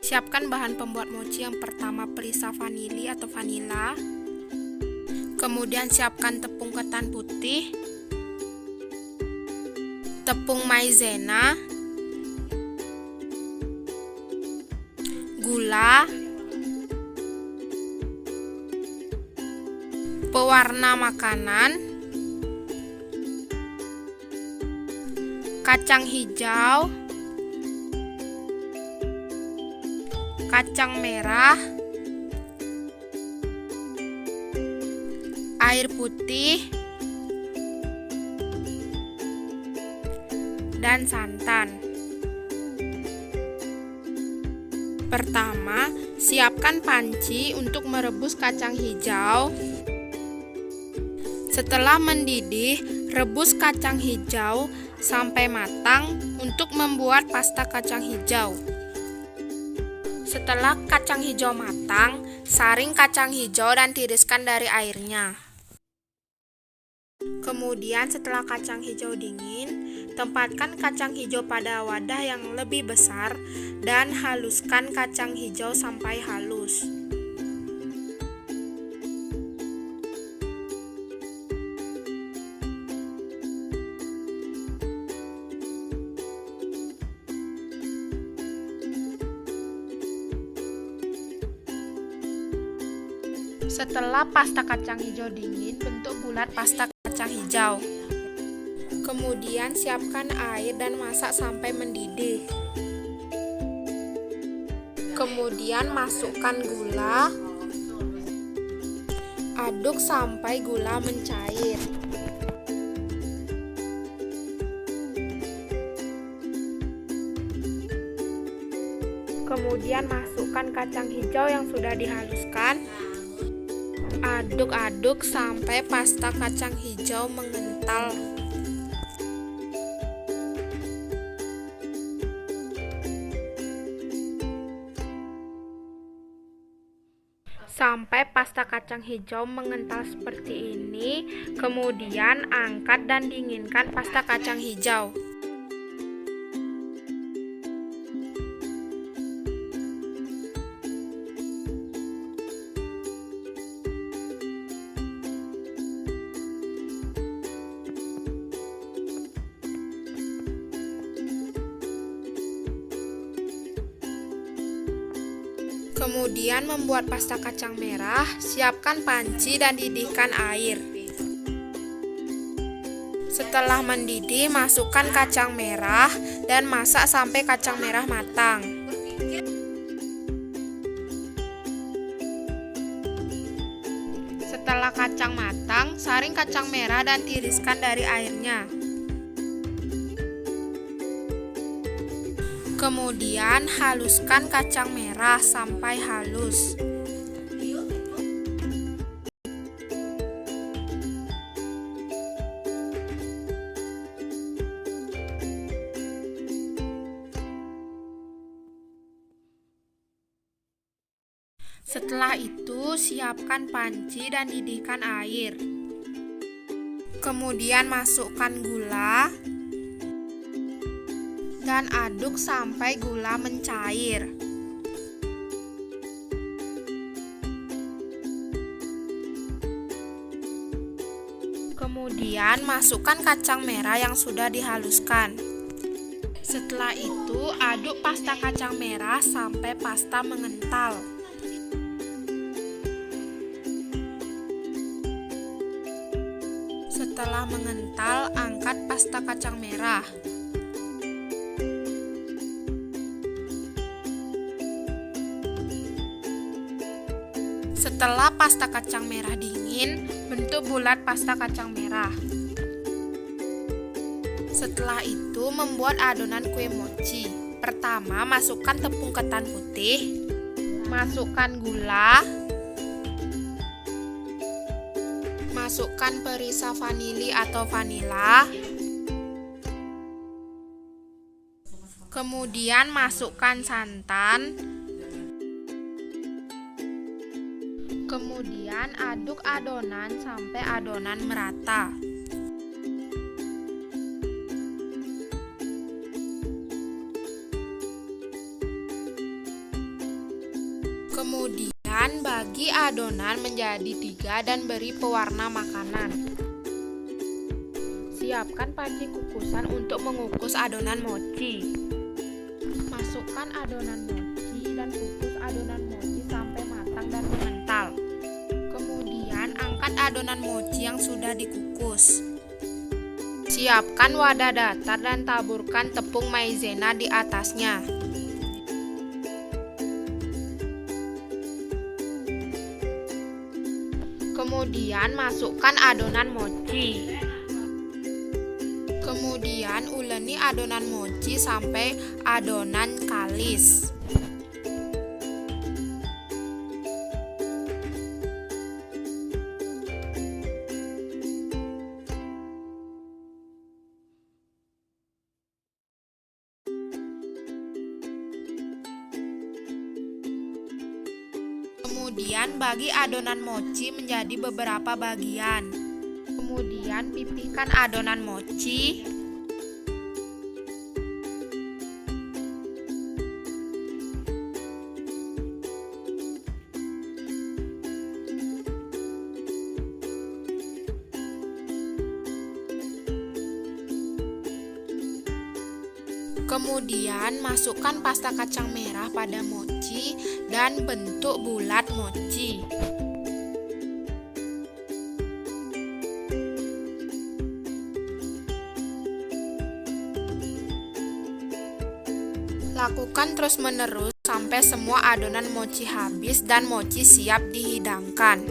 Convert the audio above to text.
Siapkan bahan pembuat mochi. Yang pertama perisa vanili atau vanila. Kemudian siapkan tepung ketan putih, tepung maizena, gula, pewarna makanan, kacang hijau, kacang merah, air putih, dan santan. Pertama, siapkan panci untuk merebus kacang hijau. Setelah mendidih, rebus kacang hijau sampai matang untuk membuat pasta kacang hijau. Setelah kacang hijau matang, saring kacang hijau dan tiriskan dari airnya. Kemudian setelah kacang hijau dingin, tempatkan kacang hijau pada wadah yang lebih besar dan haluskan kacang hijau sampai halus. Setelah pasta kacang hijau dingin, bentuk bulat pasta kacang hijau. Kemudian siapkan air dan masak sampai mendidih. Kemudian masukkan gula. Aduk sampai gula mencair. Kemudian masukkan kacang hijau yang sudah dihaluskan. Aduk-aduk sampai pasta kacang hijau mengental. Sampai pasta kacang hijau mengental seperti ini, kemudian angkat dan dinginkan pasta kacang hijau. Kemudian membuat pasta kacang merah, siapkan panci dan didihkan air. Setelah mendidih, masukkan kacang merah dan masak sampai kacang merah matang. Setelah kacang matang, saring kacang merah dan tiriskan dari airnya. Kemudian haluskan kacang merah sampai halus. Setelah itu, siapkan panci dan didihkan air. Kemudian masukkan gula dan aduk sampai gula mencair. Kemudian masukkan kacang merah yang sudah dihaluskan. Setelah itu, aduk pasta kacang merah sampai pasta mengental. Setelah mengental, angkat pasta kacang merah. Setelah pasta kacang merah dingin, bentuk bulat pasta kacang merah. Setelah itu, membuat adonan kue mochi. Pertama, masukkan tepung ketan putih, masukkan gula, masukkan perisa vanili atau vanila, kemudian masukkan santan. Kemudian aduk adonan sampai adonan merata. Kemudian bagi adonan menjadi 3 dan beri pewarna makanan. Siapkan panci kukusan untuk mengukus adonan mochi. Masukkan adonan mochi dan kukus adonan mochi sampai matang dan mengental. Kemudian angkat adonan mochi yang sudah dikukus. Siapkan wadah datar dan taburkan tepung maizena di atasnya. Kemudian masukkan adonan mochi. Kemudian uleni adonan mochi sampai adonan kalis. Kemudian bagi adonan mochi menjadi beberapa bagian. Kemudian pipihkan adonan mochi. Kemudian masukkan pasta kacang merah pada mochi dan bentuk bulat mochi. Lakukan terus-menerus sampai semua adonan mochi habis dan mochi siap dihidangkan.